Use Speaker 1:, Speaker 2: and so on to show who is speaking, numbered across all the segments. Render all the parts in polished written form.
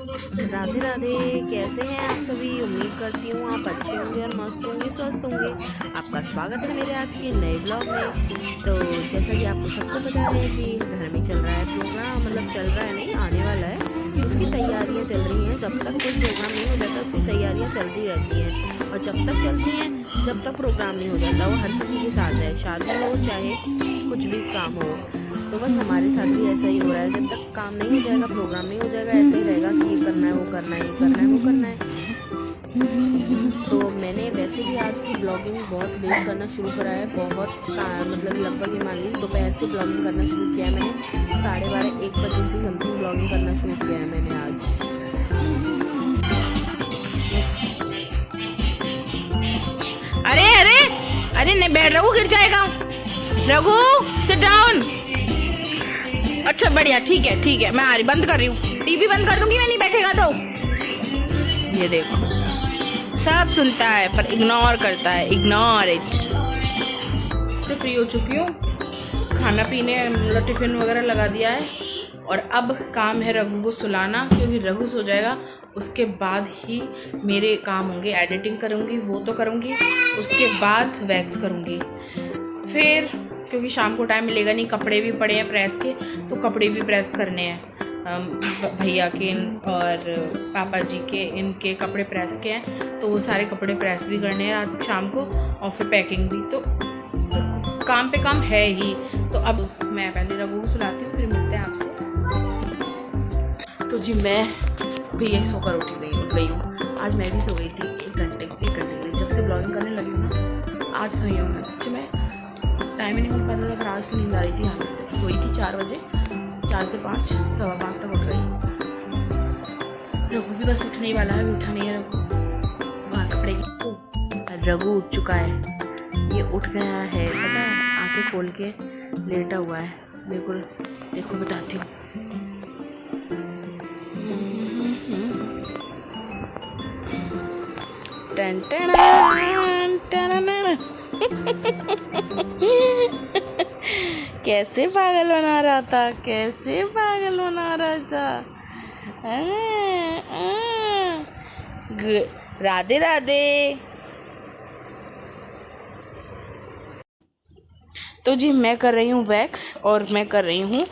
Speaker 1: राधे राधे। कैसे हैं आप सभी? उम्मीद करती हूँ आप अच्छे होंगे और मस्त होंगे, स्वस्थ होंगे। आपका स्वागत है मेरे आज के नए ब्लॉग में। तो जैसा कि आपको सबको पता है कि घर में चल रहा है प्रोग्राम, मतलब चल रहा है नहीं, आने वाला है, उसकी तैयारियाँ चल रही हैं। जब तक कोई प्रोग्राम नहीं हो जाता उसकी तैयारियाँ चलती रहती हैं, और जब तक चलती हैं जब तक प्रोग्राम नहीं हो जाता। वो हर किसी के साथ है, शादी हो चाहे कुछ भी काम हो। तो बस हमारे साथ भी ऐसा ही हो रहा है। जब तक काम नहीं हो जाएगा, प्रोग्राम नहीं हो जाएगा, ऐसा ही रहेगा कि ये करना है, वो करना है, ये करना है, वो करना है। तो मैंने वैसे भी आज की ब्लॉगिंग बहुत लेट करना शुरू करा है। मतलब लगभग ये मान लीजिए दोपहर से ब्लॉगिंग करना शुरू किया है मैंने। 12:30-1 बजे से समथिंग ब्लॉगिंग करना शुरू किया है मैंने आज।
Speaker 2: अरे अरे अरे नहीं बैठ, रघु गिर जाएगा। Raghu sit down. अच्छा बढ़िया, ठीक है मैं आ रही, बंद कर रही हूँ। टीवी बंद कर दूंगी मैं, नहीं बैठेगा तो। ये देखो सब सुनता है पर इग्नोर करता है, इग्नोर इट। से फ्री हो चुकी हूँ, खाना पीने मतलब टिफिन वगैरह लगा दिया है, और अब काम है रघु को सुलाना, क्योंकि रघु सो जाएगा उसके बाद ही मेरे काम होंगे। एडिटिंग करूँगी वो तो करूँगी, उसके बाद वैक्स करूँगी। फिर क्योंकि शाम को टाइम मिलेगा नहीं, कपड़े भी पड़े हैं प्रेस के, तो कपड़े भी प्रेस करने हैं। भैया के और पापा जी के, इनके कपड़े प्रेस के हैं, तो वो सारे कपड़े प्रेस भी करने हैं आज शाम को, और फिर पैकिंग भी। तो काम पे काम है ही। तो अब मैं पहले रघु को सुलाती हूँ, फिर मिलते हैं आपसे। तो जी मैं भी यही सोकर उठ गई हूँ। आज मैं भी सो गई थी 1 घंटे जब से ब्लॉगिंग करने लगी हूँ ना, आज सोई हूँ मैं। सच में टाइम ही नहीं मिल पाता था, फिर आज तो नींद आ रही थी। हाँ सोई थी 4 बजे, 4 से 5, 5:15 तक उठ गई। रघु भी बस उठने ही वाला है, उठा नहीं है रघु। बाहर कपड़े की रघु उठ चुका है, ये उठ गया है, पता है, आंखें खोल के लेटा हुआ है बिल्कुल। देखो बताती हूँ। टन टन टन कैसे पागल बना रहा था, कैसे पागल बना रहा था। राधे राधे। तो जी मैं कर रही हूँ वैक्स, और मैं कर रही हूँ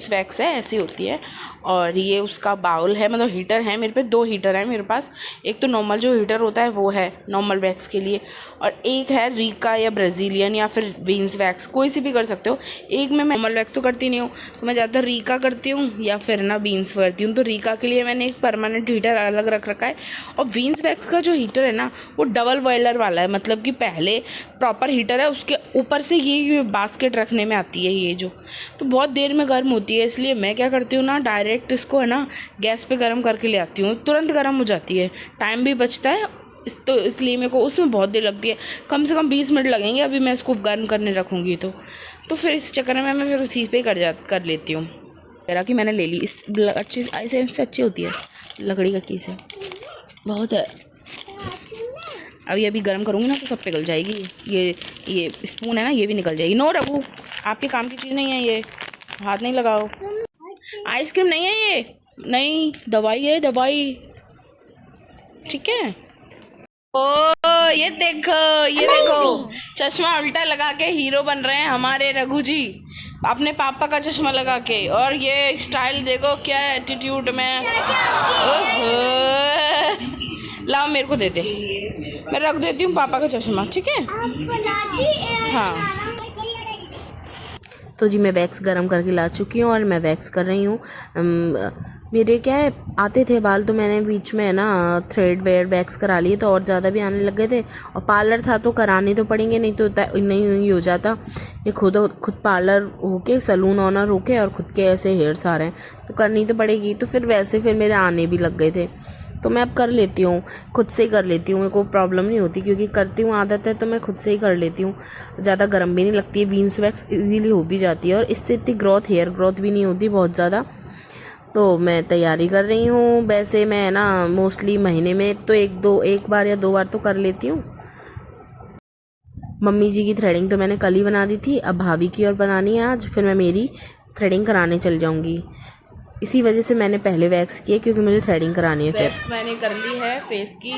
Speaker 2: वैक्स है, ऐसी होती है। और ये उसका बाउल है, मतलब हीटर है मेरे पे, 2 हीटर है मेरे पास। एक तो नॉर्मल जो हीटर होता है वो है नॉर्मल वैक्स के लिए, और एक है रीका या ब्राज़ीलियन या फिर वीन्स वैक्स, कोई सी भी कर सकते हो। एक में मैं नॉर्मल वैक्स तो करती नहीं हूँ, तो मैं ज़्यादातर रीका करती हूँ या फिर ना वीन्स करती हूँ। तो रीका के लिए मैंने एक परमानेंट हीटर अलग रख रखा है। और वीन्स वैक्स का जो हीटर है ना, वो डबल बॉयलर वाला है, मतलब कि पहले प्रॉपर हीटर है, उसके ऊपर से ये बास्केट रखने में आती है ये जो, तो बहुत देर में गर्म होती है। इसलिए मैं क्या करती हूँ ना, डायरेक्ट इसको है ना गैस पे गर्म करके ले आती हूँ, तुरंत गर्म हो जाती है, टाइम भी बचता है। तो इसलिए मेरे को उसमें बहुत देर लगती है, कम से कम 20 मिनट लगेंगे अभी मैं इसको गर्म करने रखूँगी। तो फिर इस चक्कर में मैं फिर उसी पे कर लेती हूँ। कह कि मैंने ले ली, इस अच्छी से अच्छी होती है, लकड़ी का कीस है, बहुत है। अभी गर्म करूँगी ना तो सब पिघल जाएगी। ये स्पून है ना, ये भी निकल जाएगी। नो रघु, आपके काम की चीज़ नहीं है ये, हाथ नहीं लगाओ। आइसक्रीम नहीं है ये, नहीं, दवाई है, दवाई, ठीक है। ओ ये देखो चश्मा उल्टा लगा के हीरो बन रहे हैं हमारे रघु जी, अपने पापा का चश्मा लगा के। और ये स्टाइल देखो क्या एटीट्यूड में। लाओ मेरे को दे दे, मैं रख देती हूँ पापा का चश्मा, ठीक है। हाँ
Speaker 1: तो जी मैं वैक्स गरम करके ला चुकी हूँ और मैं वैक्स कर रही हूँ। मेरे क्या है, आते थे बाल, तो मैंने बीच में ना थ्रेड वैक्स करा लिए, तो और ज़्यादा भी आने लग गए थे। और पार्लर था तो कराने तो पड़ेंगे, नहीं तो नहीं हो जाता। ये खुद पार्लर होके, सलून ऑनर होके, और खुद के ऐसे हेयर्स आ रहे हैं, तो करनी तो पड़ेगी। तो फिर वैसे फिर मेरे आने भी लग गए थे, तो मैं अब कर लेती हूँ, खुद से ही कर लेती हूँ, मेरे को प्रॉब्लम नहीं होती, क्योंकि करती हूँ, आदत है, तो मैं खुद से ही कर लेती हूँ। ज़्यादा गर्म भी नहीं लगती है, वीन्स वैक्स इजीली हो भी जाती है, और इससे इतनी हेयर ग्रोथ भी नहीं होती बहुत ज़्यादा। तो मैं तैयारी कर रही हूँ। वैसे मैं ना मोस्टली महीने में तो 1 बार या 2 बार तो कर लेती हूँ। मम्मी जी की थ्रेडिंग तो मैंने कल ही बना दी थी, अब भाभी की और बनानी है आज। फिर मैं मेरी थ्रेडिंग कराने चल जाऊँगी। इसी वजह से मैंने पहले वैक्स किया क्योंकि मुझे थ्रेडिंग करानी है। फिर
Speaker 2: वैक्स मैंने कर ली है फेस की।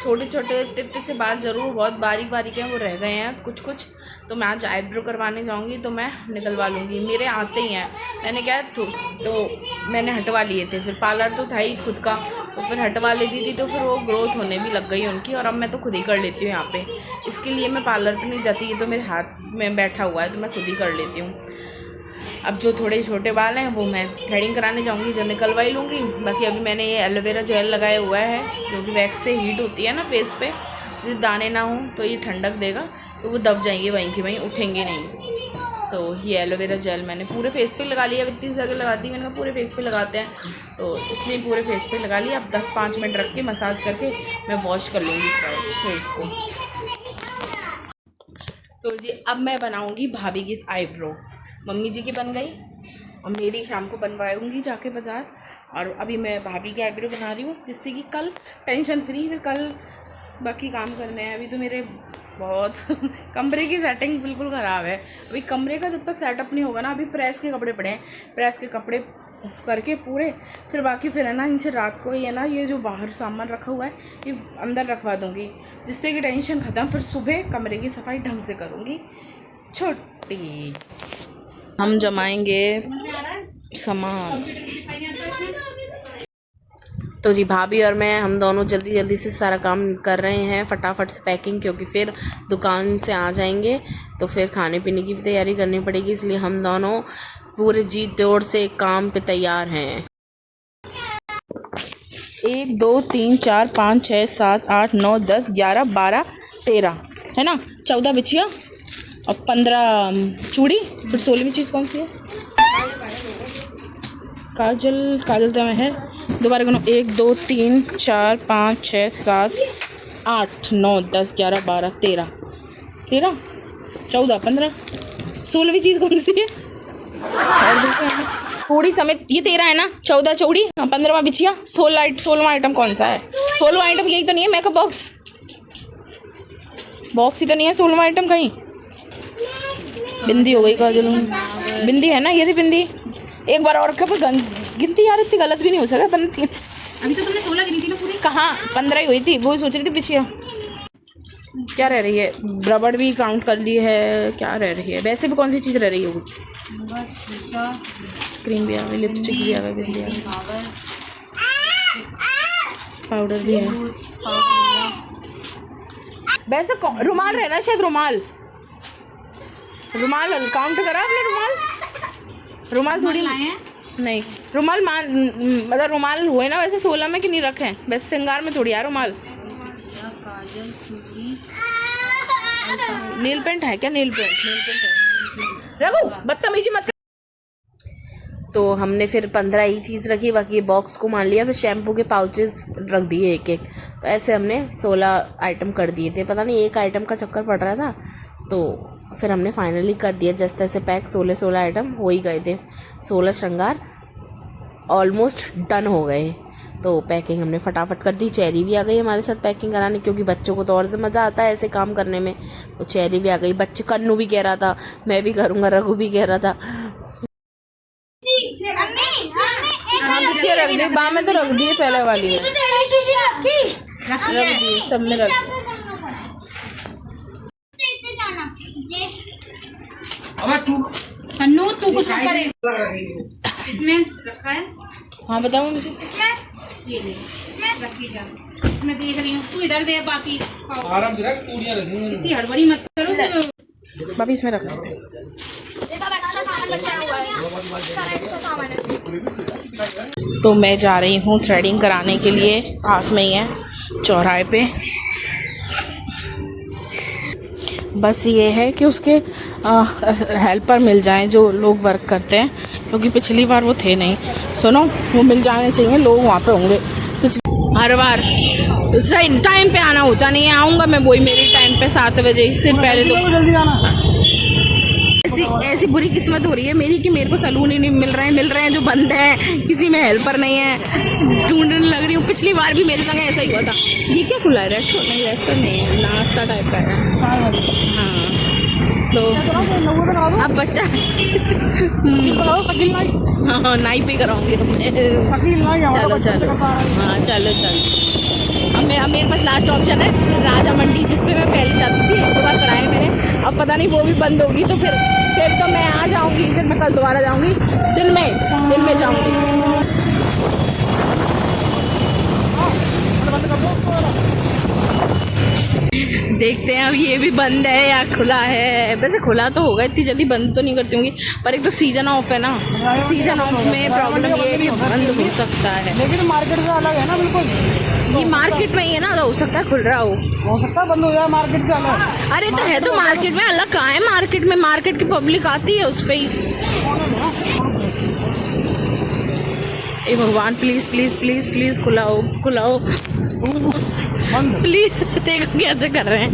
Speaker 2: छोटे छोटे तित्ते से बाल जरूर बहुत बारीक बारीक हैं, वो रह गए हैं कुछ कुछ, तो मैं आज आईब्रो करवाने जाऊंगी तो मैं निकलवा लूँगी। मेरे आते ही हैं, मैंने क्या तो मैंने हटवा लिए थे, फिर पार्लर तो था ही खुद का, तो फिर हटवा लेती थी तो फिर वो ग्रोथ होने भी लग गई उनकी, और अब मैं तो खुद ही कर लेती हूँ यहाँ पे। इसके लिए मैं पार्लर पर नहीं जाती, ये तो मेरे हाथ में बैठा हुआ है तो मैं खुद ही कर लेती हूँ। अब जो थोड़े छोटे बाल हैं वो मैं थ्रेडिंग कराने जाऊंगी, जब निकलवा ही लूँगी। बाकी अभी मैंने ये एलोवेरा जेल लगाया हुआ है, जो कि वैक्स से हीट होती है ना फेस पे, जैसे दाने ना हो तो ये ठंडक देगा, तो वो दब जाएंगे वहीं की वहीं, उठेंगे नहीं। तो ये एलोवेरा जेल मैंने पूरे फेस पे लगा लिया। अब इतनी जगह लगाती है, मैंने कहा पूरे फेस पे लगाते हैं, तो इसलिए पूरे फेस पे लगा लिया। अब 10-5 मिनट रख के मसाज करके मैं वॉश कर लूँगी फेस को। तो जी अब मैं बनाऊँगी भाभी की आईब्रो। मम्मी जी की बन गई और मेरी शाम को बनवाऊँगी जाके बाज़ार। और अभी मैं भाभी की आईब्रो बना रही हूँ, जिससे कि कल टेंशन फ्री, फिर कल बाकी काम करने हैं। अभी तो मेरे बहुत कमरे की सेटिंग बिल्कुल ख़राब है। अभी कमरे का जब तक सेटअप नहीं होगा ना, अभी प्रेस के कपड़े पड़े हैं, प्रेस के कपड़े करके पूरे, फिर बाकी फिर है ना इनसे रात को ये ना ये जो बाहर सामान रखा हुआ है ये अंदर रखवा दूँगी, जिससे कि टेंशन ख़त्म। फिर सुबह कमरे की सफाई ढंग से करूँगी। छुट्टी हम जमाएंगे सामान। तो जी भाभी और मैं हम दोनों जल्दी जल्दी से सारा काम कर रहे हैं, फटाफट से पैकिंग, क्योंकि फिर दुकान से आ जाएंगे तो फिर खाने पीने की भी तैयारी करनी पड़ेगी, इसलिए हम दोनों पूरे जी तोड़ से काम पे तैयार हैं। 1 2 3 4 5 6 7 8 9 10 11 12 13 है ना, 14 बिछिया और 15 चूड़ी। फिर 16वीं चीज़ कौन सी है? काजल। काजल तो है, दोबारा गिनो, 1 2 3 4 5 6 7 8 9 10 11 12 13 14 15 16वीं चीज़ कौन सी है? चूड़ी समेत ये 13 है ना, 14 चूड़ी, 15वां बिछिया, 16वां आइटम कौन सा है? 16वां आइटम यही तो नहीं है? मेकअप बॉक्स ही तो नहीं है 16वां आइटम कहीं। बिंदी हो गई काजल, बिंदी है ना, ये थी बिंदी। एक बार और कब गिनती यार, इतनी गलत भी नहीं हो सका बनती।
Speaker 3: अभी तो तुमने 16 गिनी थी ना पूरी।
Speaker 2: कहाँ 15 ही हुई थी, वो सोच रही थी पीछे क्या रह रही है। रबड़ भी काउंट कर ली है, क्या रह रही है वैसे भी, कौन सी चीज़ रह रही है? वो
Speaker 3: बस शीशा,
Speaker 2: क्रीम भी आ गई, लिपस्टिक भी आ गई, बिंदी आ गई, पाउडर भी है। वैसे रुमाल रह रहा है शायद, रुमाल काउंट करा आपने? रुमाल थोड़ी नहीं, रुमाल मतलब रुमाल हुए ना वैसे 16 में कि नहीं रखे हैं, वैसे श्रृंगार में थोड़ी यार रुमाल।
Speaker 3: काजल, चूड़ी,
Speaker 2: नील पेंट है क्या? नील पेंट है। रघु बदतमीजी मत। तो हमने फिर 15 ही चीज़ रखी, बाकी बॉक्स को मान लिया, फिर शैम्पू के पाउचेस रख दिए एक एक, तो ऐसे हमने 16 आइटम कर दिए थे। पता नहीं एक आइटम का चक्कर पड़ रहा था, तो फिर हमने फाइनली कर दिया जैसे तैसे पैक। 16 आइटम हो ही गए थे, 16 श्रृंगार ऑलमोस्ट डन हो गए। तो पैकिंग हमने फटाफट कर दी। चेरी भी आ गई हमारे साथ पैकिंग कराने, क्योंकि बच्चों को तो और से मज़ा आता है ऐसे काम करने में, तो चेरी भी आ गई। बच्चे कन्नू भी कह रहा था मैं भी करूँगा, रघु भी कह रहा था। पीछे रख दी, बाँ में तो रख दिए, पहले वाली में रख दिए, सब में रख दिए।
Speaker 3: तन्नू तू कुछ करे इसमें रखा है।
Speaker 2: हाँ बताओ मुझे।
Speaker 3: ये ले, इसमें रखी जा, मैं देख रही हूँ, तू इधर दे, बाकी आराम से रख, पूरियां रखी, इतनी हड़बड़ी मत करो।
Speaker 2: भाभी इसमें रख। तो मैं जा रही हूँ थ्रेडिंग कराने के लिए, पास में ही है चौराहे पे। बस ये है कि उसके हेल्पर मिल जाएं जो लोग वर्क करते हैं, क्योंकि पिछली बार वो थे नहीं। सुनो, वो मिल जाने चाहिए, लोग वहाँ पे होंगे। कुछ हर बार सही टाइम पे आना होता नहीं है। आऊँगा मैं वही मेरी टाइम पे 7 बजे, इससे पहले तो ऐसी बुरी किस्मत हो रही है मेरी कि मेरे को सलून ही नहीं मिल रहे हैं जो बंद है, किसी में हेल्पर नहीं है, ढूंढने लग रही हूँ। पिछली बार भी मेरे संग ऐसा ही हुआ था। ये क्या खुला है? रेस्टोरेंट नहीं है, नाश्ता टाइप का है। हाँ, तो अब बच्चा हाँ नाई पे कराऊंगी चलो चलो हाँ चलो चलो। अब मेरे पास लास्ट ऑप्शन है राजा मंडी, जिस पे मैं पहले जाती थी, 1-2 बार कराया मैंने। अब पता नहीं वो भी बंद होगी तो फिर तो मैं आ जाऊंगी, फिर मैं कल दोबारा जाऊंगी, दिन में जाऊंगी। देखते हैं अब ये भी बंद है या खुला है। वैसे खुला तो होगा, इतनी जल्दी बंद तो नहीं करती होंगी, पर एक तो सीजन ऑफ है ना, सीजन ऑफ में प्रॉब्लम ये है कि बंद हो सकता है।
Speaker 3: लेकिन मार्केट से अलग है ना बिल्कुल।
Speaker 2: ये मार्केट में ही है ना, तो हो सकता है खुल रहा हो
Speaker 3: सकता है बंद हो जाए मार्केट से अलग।
Speaker 2: अरे तो है तो मार्केट में अलग कहाँ है? मार्केट में मार्केट की पब्लिक आती है उस पर ही। ए भगवान प्लीज प्लीज प्लीज प्लीज खुलाओ खुलाओ प्लीज। देखो कैसे कर रहे हैं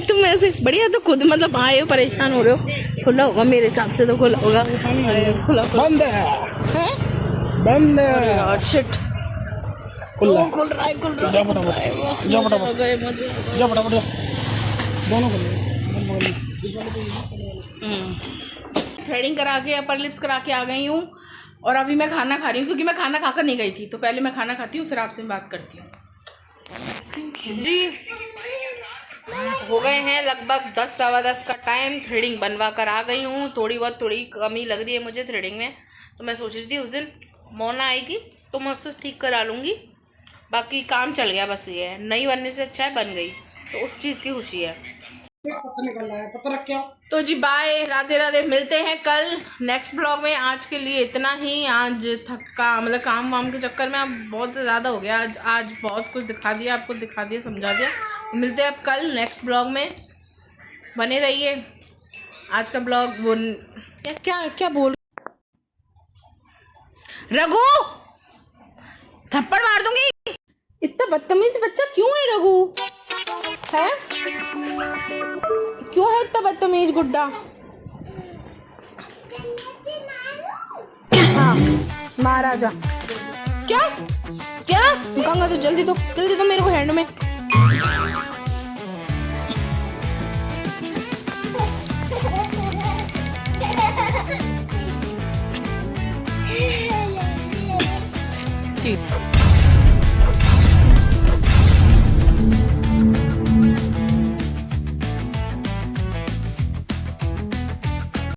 Speaker 2: तुम ऐसे बढ़िया। तो खुद मतलब आए हो, परेशान हो रहे हो। खुला होगा मेरे हिसाब से, तो खुला होगा। खुला
Speaker 3: बंद है बंद है
Speaker 2: यार, शिट। खुल रहा है खुल रहा है
Speaker 3: दोनों
Speaker 2: थ्रेडिंग करा के अपर लिप्स करा के आ गई हूँ, और अभी मैं खाना खा रही हूँ, क्योंकि मैं खाना खाकर नहीं गई थी। तो पहले मैं खाना खाती हूँ, फिर आपसे बात करती हूँ। जी हो गए हैं लगभग 10-10:15 का टाइम। थ्रेडिंग बनवा कर आ गई हूँ। थोड़ी कमी लग रही है मुझे थ्रेडिंग में, तो मैं सोच रही थी उस दिन मोना आएगी तो मैं उससे ठीक करा लूँगी। बाकी काम चल गया, बस ये है, नहीं बनने से अच्छा है बन गई, तो उस चीज़ की खुशी है।
Speaker 3: पत्ता निकल रहा है, पत्ता रख के आओ।
Speaker 2: तो जी बाय, राधे राधे, मिलते हैं कल नेक्स्ट ब्लॉग में। आज के लिए इतना ही। आज थका मतलब काम वाम के चक्कर में अब बहुत ज़्यादा हो गया। आज बहुत कुछ दिखा दिया आपको, दिखा दिया, समझा दिया। मिलते हैं अब कल नेक्स्ट ब्लॉग में, बने रहिए। आज का ब्लॉग वो क्या बोल रघु, थप्पड़ मार दूंगी। इतना बदतमीज बच्चा क्यों है रघु? है क्यों है इतना बदतमीज गुड्डा? हाँ महाराजा। क्या क्या गंगा, तो जल्दी तो मेरे को हैंड में। ठीक